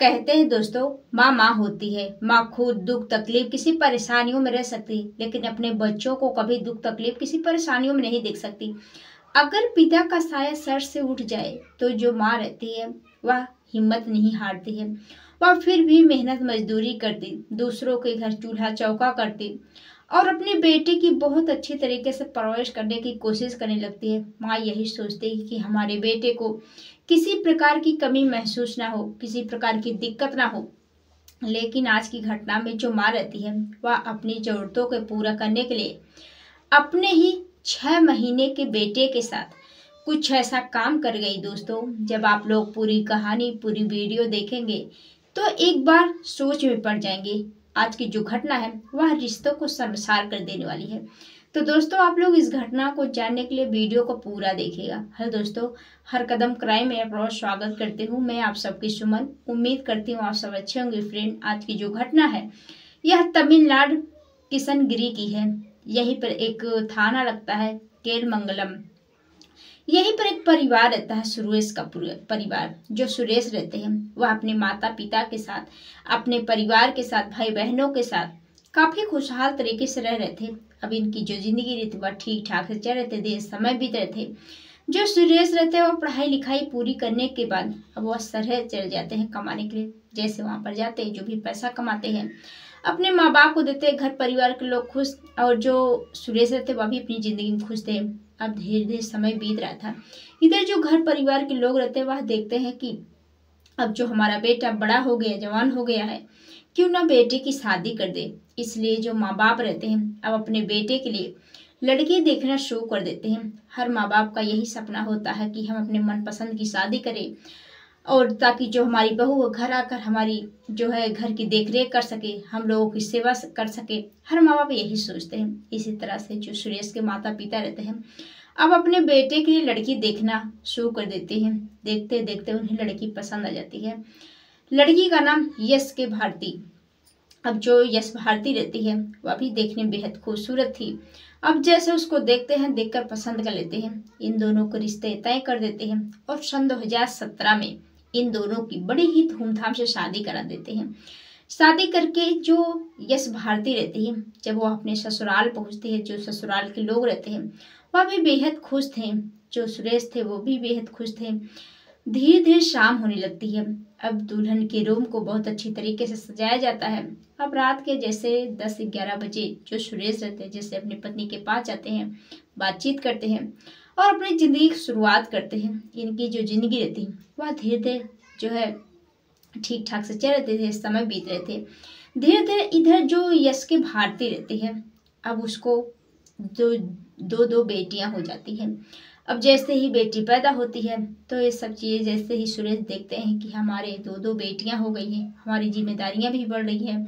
कहते हैं दोस्तों, माँ माँ होती है। माँ खुद दुख तकलीफ किसी परेशानियों में रह सकती, लेकिन अपने बच्चों को कभी दुख तकलीफ किसी परेशानियों में नहीं देख सकती। अगर पिता का साया सर से उठ जाए तो जो माँ रहती है वह हिम्मत नहीं हारती है। वह फिर भी मेहनत मजदूरी करती, दूसरों के घर चूल्हा चौका करती और अपने बेटे की बहुत अच्छी तरीके से परवरिश करने की कोशिश करने लगती है। माँ यही सोचती है कि हमारे बेटे को किसी प्रकार की कमी महसूस ना हो, किसी प्रकार की दिक्कत ना हो। लेकिन आज की घटना में जो माँ रहती है वह अपनी जरूरतों को पूरा करने के लिए अपने ही 6 महीने के बेटे के साथ कुछ ऐसा काम कर गई दोस्तों। जब आप लोग पूरी कहानी पूरी वीडियो देखेंगे तो एक बार सोच में पड़ जाएंगे। आज की जो घटना है वह रिश्तों को शर्मसार कर देने वाली है। तो दोस्तों, आप लोग इस घटना को जानने के लिए वीडियो को पूरा देखिएगा। हेलो दोस्तों, हर कदम क्राइम में आपका स्वागत करती हूँ। मैं आप सबकी सुमन, उम्मीद करती हूँ आप सब अच्छे होंगे। फ्रेंड, आज की जो घटना है यह तमिलनाडु किशनगिरी की है। यहीं पर एक थाना लगता है केलमंगलम। यहीं पर एक परिवार रहता है, सुरेश का परिवार। जो सुरेश रहते हैं वह अपने माता पिता के साथ, अपने परिवार के साथ, भाई बहनों के साथ काफी खुशहाल तरीके से रह रहे थे। अब इनकी जो जिंदगी रहती वह ठीक ठाक से चल रहे थे, समय बीत रहे थे। जो सुरेश रहते हैं वह पढ़ाई लिखाई पूरी करने के बाद अब वह शहर चले जाते हैं कमाने के लिए। जैसे वहां पर जाते हैं, जो भी पैसा कमाते हैं अपने माँ बाप को देते हैं, घर परिवार के लोग खुश। और जो सुरेश रहते वह भी अपनी जिंदगी में खुश थे। अब धीरे धीरे समय बीत रहा था। इधर जो घर परिवार के लोग रहते हैं वह देखते हैं कि अब जो हमारा बेटा बड़ा हो गया, जवान हो गया है, क्यों ना बेटे की शादी कर दे। इसलिए जो माँ बाप रहते हैं अब अपने बेटे के लिए लड़की देखना शुरू कर देते हैं। हर माँ बाप का यही सपना होता है कि हम अपने मनपसंद की शादी करें और ताकि जो हमारी बहू वो घर आकर हमारी जो है घर की देखरेख कर सके, हम लोगों की सेवा कर सके। हर माँ बाप यही सोचते हैं। इसी तरह से जो सुरेश के माता पिता रहते हैं अब अपने बेटे के लिए लड़की देखना शुरू कर देते हैं। देखते देखते उन्हें लड़की पसंद आ जाती है। लड़की का नाम यश के भारती। अब जो यश भारती रहती है वह भी देखने में बेहद खूबसूरत थी। अब जैसे उसको देखते हैं, देखकर पसंद कर लेते हैं। इन दोनों को रिश्ते तय कर देते हैं और सन 2017 में इन दोनों की बड़ी ही धूमधाम से शादी करा देते हैं। शादी करके जो यश भारती रहती है, जब वो अपने ससुराल पहुंचती है, जो ससुराल के लोग रहते हैं वह भी बेहद खुश थे। जो सुरेश थे वो भी बेहद खुश थे। धीरे धीरे शाम होने लगती है। अब दुल्हन के रूम को बहुत अच्छी तरीके से सजाया जाता है। अब रात के जैसे 10-11 बजे जो सुरेश रहते हैं जैसे अपनी पत्नी के पास जाते हैं, बातचीत करते हैं और अपनी जिंदगी की शुरुआत करते हैं। इनकी जो जिंदगी रहती है वह धीरे धीरे जो है ठीक ठाक से चल रहे थे, समय बीत रहे थे। धीरे धीरे इधर जो यश के भारती रहती है अब उसको दो दो बेटियां हो जाती हैं। अब जैसे ही बेटी पैदा होती है तो ये सब चीज़ें जैसे ही सुरेश देखते हैं कि हमारे दो दो बेटियां हो गई हैं, हमारी जिम्मेदारियां भी बढ़ रही हैं,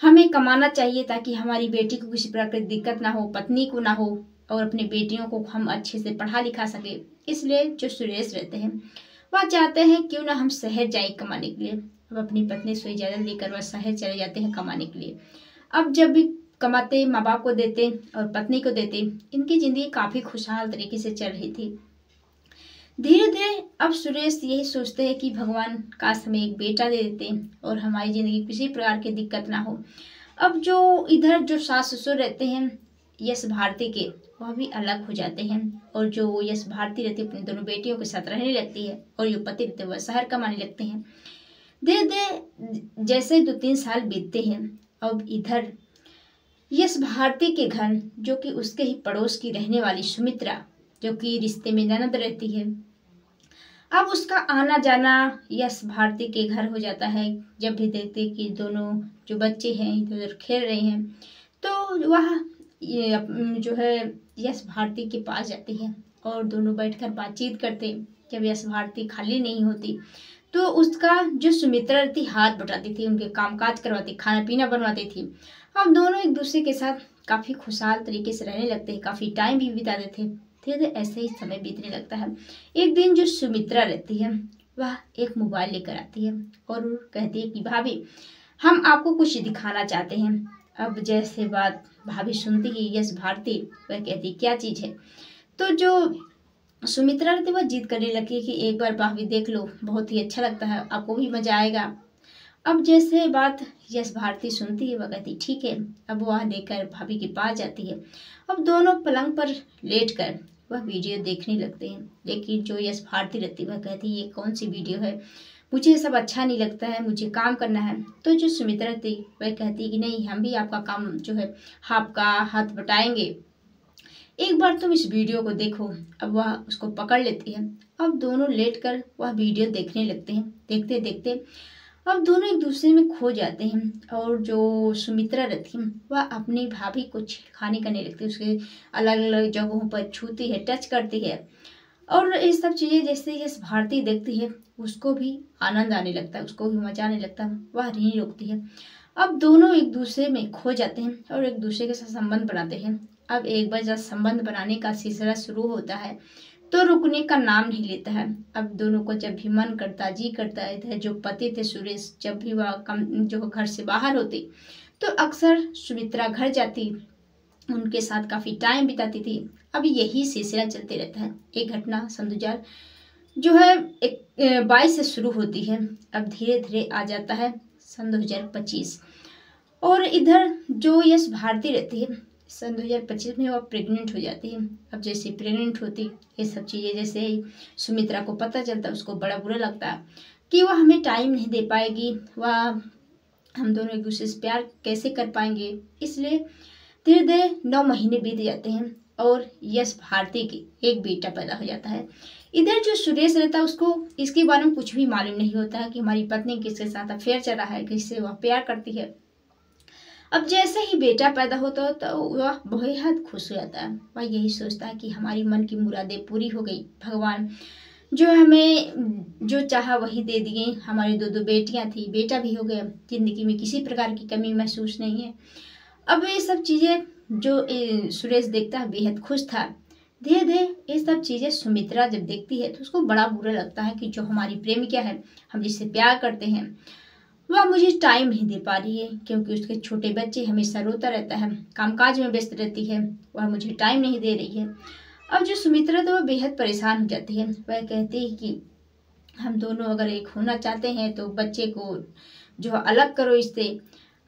हमें कमाना चाहिए ताकि हमारी बेटी को किसी प्रकार की दिक्कत ना हो, पत्नी को ना हो और अपनी बेटियों को हम अच्छे से पढ़ा लिखा सके। इसलिए जो सुरेश रहते हैं वह चाहते हैं क्यों ना हम शहर जाए कमाने के लिए। अब अपनी पत्नी से इजाज़त लेकर वह शहर चले जाते हैं कमाने के लिए। अब जब भी कमाते, माँ बाप को देते और पत्नी को देते, इनकी जिंदगी काफी खुशहाल तरीके से चल रही थी। धीरे धीरे अब सुरेश यही सोचते हैं कि भगवान काश हमें एक बेटा दे देते और हमारी जिंदगी किसी प्रकार की दिक्कत ना हो। अब जो इधर जो सास ससुर रहते हैं यश भारती के, वह भी अलग हो जाते हैं और जो यश भारती रहती है अपनी दोनों बेटियों के साथ रहने लगती है और जो पति रहते हैं वह शहर कमाने लगते हैं। धीरे धीरे जैसे 2-3 साल बीतते हैं अब इधर यश भारती के घर, जो कि उसके ही पड़ोस की रहने वाली सुमित्रा, जो कि रिश्ते में ननद रहती है, अब उसका आना जाना यश भारती के घर हो जाता है। जब भी देखते कि दोनों जो बच्चे हैं इधर उधर खेल रहे हैं तो वह जो है यश भारती के पास जाती है और दोनों बैठकर बातचीत करते। जब यश भारती खाली नहीं होती तो उसका जो सुमित्रा रहती हाथ बटाती थी, उनके कामकाज करवाती, खाना पीना बनवाती थी। हम दोनों एक दूसरे के साथ काफी खुशहाल तरीके से रहने लगते हैं, काफी टाइम भी बिताते थे। धीरे धीरे ऐसे ही समय बीतने लगता है। एक दिन जो सुमित्रा रहती है वह एक मोबाइल लेकर आती है और कहती है कि भाभी हम आपको कुछ दिखाना चाहते हैं। अब जैसे बात भाभी सुनती है यश भारती, वह कहती क्या चीज है। तो जो सुमित्रा रहती वह जिद करने लगी कि एक बार भाभी देख लो, बहुत ही अच्छा लगता है, आपको भी मजा आएगा। अब जैसे बात यश भारती सुनती है, वह कहती ठीक है। अब वह लेकर भाभी के पास जाती है। अब दोनों पलंग पर लेटकर वह वीडियो देखने लगते हैं। लेकिन जो यश भारती रहती वह कहती ये कौन सी वीडियो है, मुझे ये सब अच्छा नहीं लगता है, मुझे काम करना है। तो जो सुमित्रा थी वह कहती कि नहीं, हम भी आपका काम जो है आपका हाथ बटाएंगे, एक बार तुम इस वीडियो को देखो। अब वह उसको पकड़ लेती है। अब दोनों लेटकर वह वीडियो देखने लगते हैं। देखते देखते अब दोनों एक दूसरे में खो जाते हैं। और जो सुमित्रा रहती है वह अपनी भाभी को छेड़खानी करने लगती है, उसके अलग अलग जगहों पर छूती है, टच करती है। और ये सब चीज़ें जैसे यश भारती देखती है, उसको भी आनंद आने लगता है, उसको भी मजा आने लगता है, वह नहीं रोकती है। अब दोनों एक दूसरे में खो जाते हैं और एक दूसरे के साथ संबंध बनाते हैं। अब एक बार जब संबंध बनाने का सिलसिला शुरू होता है तो रुकने का नाम नहीं लेता है। अब दोनों को जब भी मन करता, जी करता है, जो पति थे सुरेश, जब भी वह जो घर से बाहर होते तो अक्सर सुमित्रा घर जाती, उनके साथ काफ़ी टाइम बिताती थी। अब यही सिलसिला चलते रहता है। एक घटना सन 2000 जो है 22 से शुरू होती है, अब धीरे धीरे आ जाता है सन 2025। और इधर जो यश भारती रहती है सन 2025 में वह प्रेग्नेंट हो जाती है। अब जैसे प्रेग्नेंट होती, ये सब चीज़ें जैसे ही सुमित्रा को पता चलता, उसको बड़ा बुरा लगता है कि वह हमें टाइम नहीं दे पाएगी, वह हम दोनों एक दूसरे से प्यार कैसे कर पाएंगे। इसलिए धीरे धीरे 9 महीने बीत जाते हैं और यश भारती की एक बेटा पैदा हो जाता है। इधर जो सुरेश रहता है उसको इसके बारे में कुछ भी मालूम नहीं होता है कि हमारी पत्नी किसके साथ अफेयर चल रहा है, किससे वह प्यार करती है। अब जैसे ही बेटा पैदा होता है तो वह बेहद खुश हो जाता है। वह यही सोचता है कि हमारी मन की मुरादें पूरी हो गई, भगवान जो हमें जो चाहा वही दे दिए। हमारी 2 बेटियां थी, बेटा भी हो गया, जिंदगी में किसी प्रकार की कमी महसूस नहीं है। अब ये सब चीज़ें जो सुरेश देखता है बेहद खुश था। धीरे धीरे ये सब चीज़ें सुमित्रा जब देखती है तो उसको बड़ा बुरा लगता है कि जो हमारी प्रेमिका है, हम जिससे प्यार करते हैं, वह मुझे टाइम नहीं दे पा रही है, क्योंकि उसके छोटे बच्चे हमेशा रोता रहता है, कामकाज में व्यस्त रहती है, वह मुझे टाइम नहीं दे रही है। अब जो सुमित्रा तो वह बेहद परेशान हो जाती है। वह कहती है कि हम दोनों अगर एक होना चाहते हैं तो बच्चे को जो अलग करो इससे।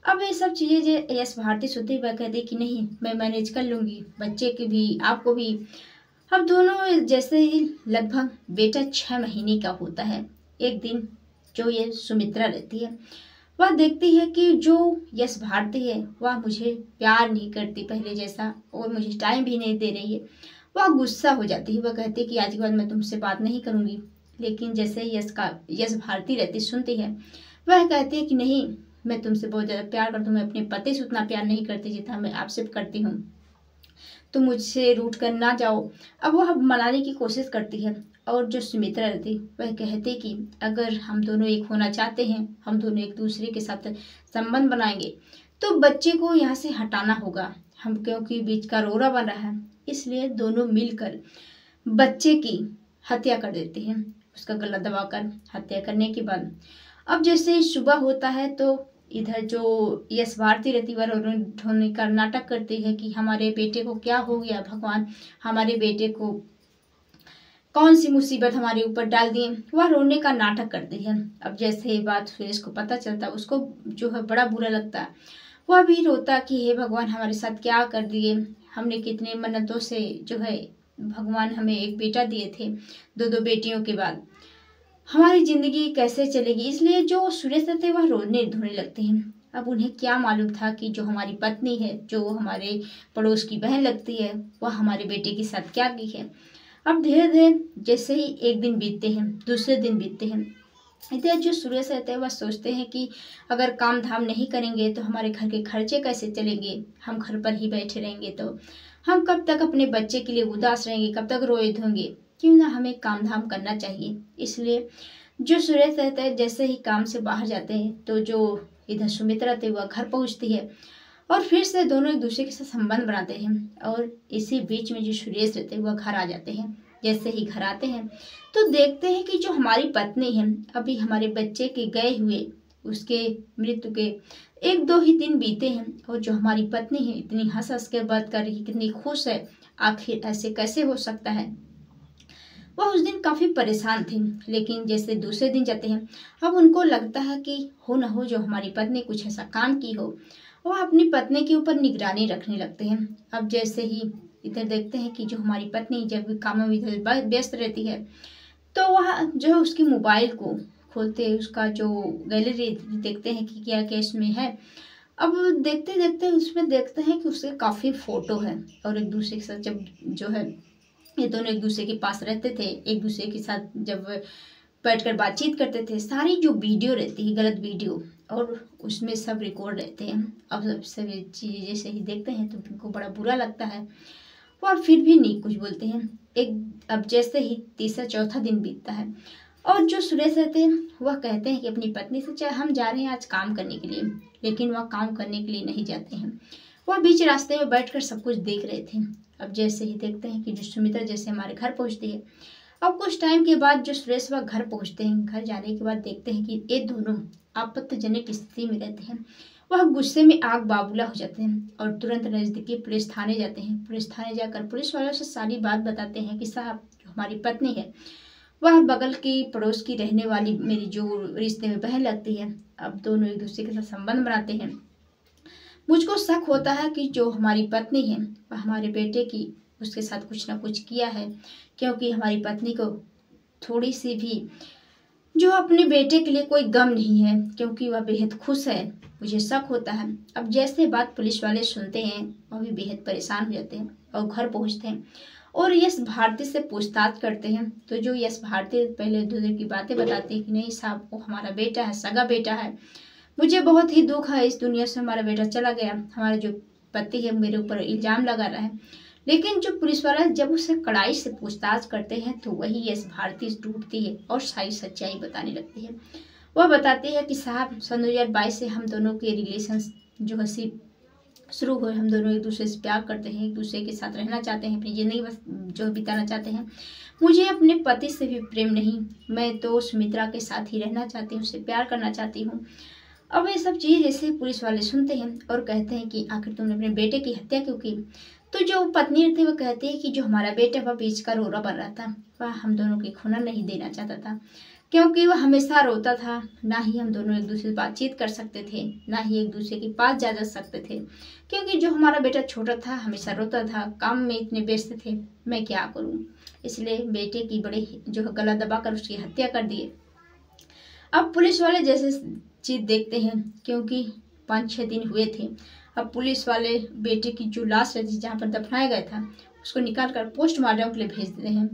अब ये सब चीज़ें जो यश भारती सुनती, वह कहती कि नहीं, मैं मैनेज कर लूँगी, बच्चे की भी आपको भी। अब दोनों जैसे ही लगभग बेटा 6 महीने का होता है, एक दिन जो ये सुमित्रा रहती है वह देखती है कि जो यश भारती है वह मुझे प्यार नहीं करती पहले जैसा, और मुझे टाइम भी नहीं दे रही है। वह गुस्सा हो जाती है, वह कहती है कि आज के बाद मैं तुमसे बात नहीं करूँगी। लेकिन जैसे यश भारती रहती सुनती है, वह कहती है कि नहीं, मैं तुमसे बहुत ज़्यादा प्यार करती हूँ, मैं अपने पति से उतना प्यार नहीं करती जितना मैं आपसे करती हूँ, तुम मुझसे रूठ कर ना जाओ। अब वह मनाने की कोशिश करती है। और जो सुमित्रा रहती वह कहती कि अगर हम दोनों एक होना चाहते हैं, हम दोनों एक दूसरे के साथ संबंध बनाएंगे तो बच्चे को यहाँ से हटाना होगा, हम क्योंकि बीच का रोड़ा बन रहा है। इसलिए दोनों मिलकर बच्चे की हत्या कर देते हैं, उसका गला दबाकर हत्या करने के बाद अब जैसे ही सुबह होता है तो इधर जो यश भारती रहती वह ढोने का नाटक करती है कि हमारे बेटे को क्या हो गया, भगवान हमारे बेटे को कौन सी मुसीबत हमारे ऊपर डाल दिए, वह रोने का नाटक करती है। अब जैसे ये बात सुरेश को पता चलता, उसको जो है बड़ा बुरा लगता है, वह भी रोता कि हे भगवान हमारे साथ क्या कर दिए, हमने कितने मन्नतों से जो है भगवान हमें एक बेटा दिए थे, 2 बेटियों के बाद हमारी ज़िंदगी कैसे चलेगी। इसलिए जो सुरेश रहते वह रोने धोने लगते हैं। अब उन्हें क्या मालूम था कि जो हमारी पत्नी है, जो हमारे पड़ोस की बहन लगती है, वह हमारे बेटे के साथ क्या की है। अब धीरे धीरे जैसे ही एक दिन बीतते हैं, दूसरे दिन बीतते हैं, इधर जो सुरेश रहते हैं वह सोचते हैं कि अगर काम धाम नहीं करेंगे तो हमारे घर के खर्चे कैसे चलेंगे, हम घर पर ही बैठे रहेंगे तो हम कब तक अपने बच्चे के लिए उदास रहेंगे, कब तक रोए धोएंगे, क्यों ना हमें काम धाम करना चाहिए। इसलिए जो सुरेश रहते हैं जैसे ही काम से बाहर जाते हैं तो जो इधर सुमित्रा रहती है वह घर पहुंचती है और फिर से दोनों एक दूसरे के साथ संबंध बनाते हैं। और इसी बीच में जो सुरेश रहते हैं वह घर आ जाते हैं। जैसे ही घर आते हैं तो देखते हैं कि जो हमारी पत्नी है, अभी हमारे बच्चे के गए हुए उसके मृत्यु के 1-2 ही दिन बीते हैं और जो हमारी पत्नी है इतनी हंस हंस के बात कर रही, कितनी खुश है, आखिर ऐसे कैसे हो सकता है। वह उस दिन काफ़ी परेशान थे, लेकिन जैसे दूसरे दिन जाते हैं अब उनको लगता है कि हो ना हो जो हमारी पत्नी कुछ ऐसा काम की हो, वह अपनी पत्नी के ऊपर निगरानी रखने लगते हैं। अब जैसे ही इधर देखते हैं कि जो हमारी पत्नी जब भी कामों में इधर व्यस्त रहती है तो वह जो है उसकी मोबाइल को खोलते हैं, उसका जो गैलरी देखते हैं कि क्या क्या इसमें है। अब देखते देखते उसमें देखते हैं कि उसके काफ़ी फ़ोटो है और एक दूसरे के साथ जब जो है ये दोनों एक दूसरे के पास रहते थे, एक दूसरे के साथ जब बैठकर बातचीत करते थे, सारी जो वीडियो रहती है गलत वीडियो और उसमें सब रिकॉर्ड रहते हैं। अब सब चीज़ें जैसे ही देखते हैं तो उनको बड़ा बुरा लगता है, वह फिर भी नहीं कुछ बोलते हैं। अब जैसे ही तीसरा चौथा दिन बीतता है और जो सुरेश रहते हैं वह कहते हैं कि अपनी पत्नी से चाहे हम जा रहे हैं आज काम करने के लिए, लेकिन वह काम करने के लिए नहीं जाते हैं। वह बीच रास्ते में बैठकर सब कुछ देख रहे थे। अब जैसे ही देखते हैं कि जो सुमित्रा जैसे हमारे घर पहुंचती है, अब कुछ टाइम के बाद जो सुरेश वह घर पहुंचते हैं, घर जाने के बाद देखते हैं कि ये दोनों आपत्तिजनक स्थिति में रहते हैं। वह गुस्से में आग बाबूला हो जाते हैं और तुरंत नज़दीकी पुलिस थाने जाते हैं। पुलिस थाने जाकर पुलिस वालों से सारी बात बताते हैं कि साहब जो हमारी पत्नी है वह बगल की पड़ोस की रहने वाली मेरी जो रिश्ते में बहन लगती है, अब दोनों एक दूसरे के साथ संबंध बनाते हैं। मुझको शक होता है कि जो हमारी पत्नी है वह हमारे बेटे की उसके साथ कुछ ना कुछ किया है, क्योंकि हमारी पत्नी को थोड़ी सी भी जो अपने बेटे के लिए कोई गम नहीं है, क्योंकि वह बेहद खुश है। मुझे शक होता है। अब जैसे बात पुलिस वाले सुनते हैं वह भी बेहद परेशान हो जाते हैं और घर पहुंचते हैं और यश भारती से पूछताछ करते हैं। तो जो यश भारती पहले दूसरे की बातें बताती है कि नहीं साहब वो हमारा बेटा है, सगा बेटा है, मुझे बहुत ही दुख है इस दुनिया से हमारा बेटा चला गया, हमारा जो पति है मेरे ऊपर इल्ज़ाम लगा रहा है। लेकिन जो पुलिस वाला जब उसे कड़ाई से पूछताछ करते हैं तो वही यश भारती टूटती है और सारी सच्चाई बताने लगती है। वह बताती है कि साहब सन 2022 से हम दोनों के रिलेशन जो है शुरू हुए, हम दोनों एक दूसरे से प्यार करते हैं, एक दूसरे के साथ रहना चाहते हैं, अपनी ज़िंदगी बस जो बिताना चाहते हैं। मुझे अपने पति से भी प्रेम नहीं, मैं तो सुमित्रा के साथ ही रहना चाहती हूँ, उससे प्यार करना चाहती हूँ। अब ये सब चीज़ जैसे पुलिस वाले सुनते हैं और कहते हैं कि आखिर तुमने अपने बेटे की हत्या क्यों की। तो जो पत्नी रहती है वो कहती है कि जो हमारा बेटा वह बीच का रोरा बन रहा था, वह हम दोनों की खुना नहीं देना चाहता था, क्योंकि वह हमेशा रोता था। ना ही हम दोनों एक दूसरे से बातचीत कर सकते थे, ना ही एक दूसरे के पास जा सकते थे, क्योंकि जो हमारा बेटा छोटा था हमेशा रोता था, काम में इतने व्यस्त थे, मैं क्या करूं। इसलिए बेटे की बड़े जो है गला दबाकर उसकी हत्या कर दिए। अब पुलिस वाले जैसे चीज देखते हैं, क्योंकि 5-6 दिन हुए थे, अब पुलिस वाले बेटे की जो लाश रहती जहाँ पर दफनाया गया था उसको निकाल कर पोस्टमार्टम के लिए भेज देते हैं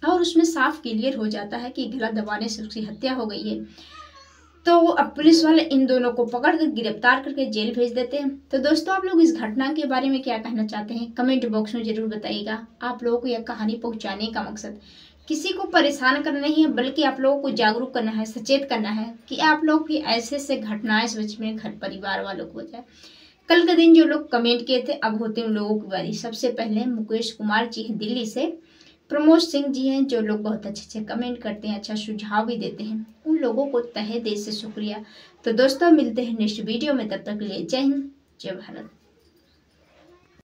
और उसमें साफ क्लियर हो जाता है कि गला दबाने से उसकी हत्या हो गई है। तो अब पुलिस वाले इन दोनों को पकड़ कर गिरफ्तार करके जेल भेज देते हैं। तो दोस्तों आप लोग इस घटना के बारे में क्या कहना चाहते हैं कमेंट बॉक्स में जरूर बताइएगा। आप लोगों को यह कहानी पहुंचाने का मकसद किसी को परेशान करना नहीं है, बल्कि आप लोगों को जागरूक करना है, सचेत करना है कि आप लोग भी ऐसे से घटनाएं सच में घर परिवार वालों को हो जाए। कल के दिन जो लोग कमेंट किए थे अब होते हैं उन लोगों की बारी। सबसे पहले मुकेश कुमार जी हैं दिल्ली से, प्रमोद सिंह जी हैं जो लोग बहुत अच्छे कमेंट करते हैं, अच्छा सुझाव भी देते हैं, उन लोगों को तहे दिल से शुक्रिया। तो दोस्तों मिलते हैं नेक्स्ट वीडियो में, तब तक के लिए जय हिंद जय भारत।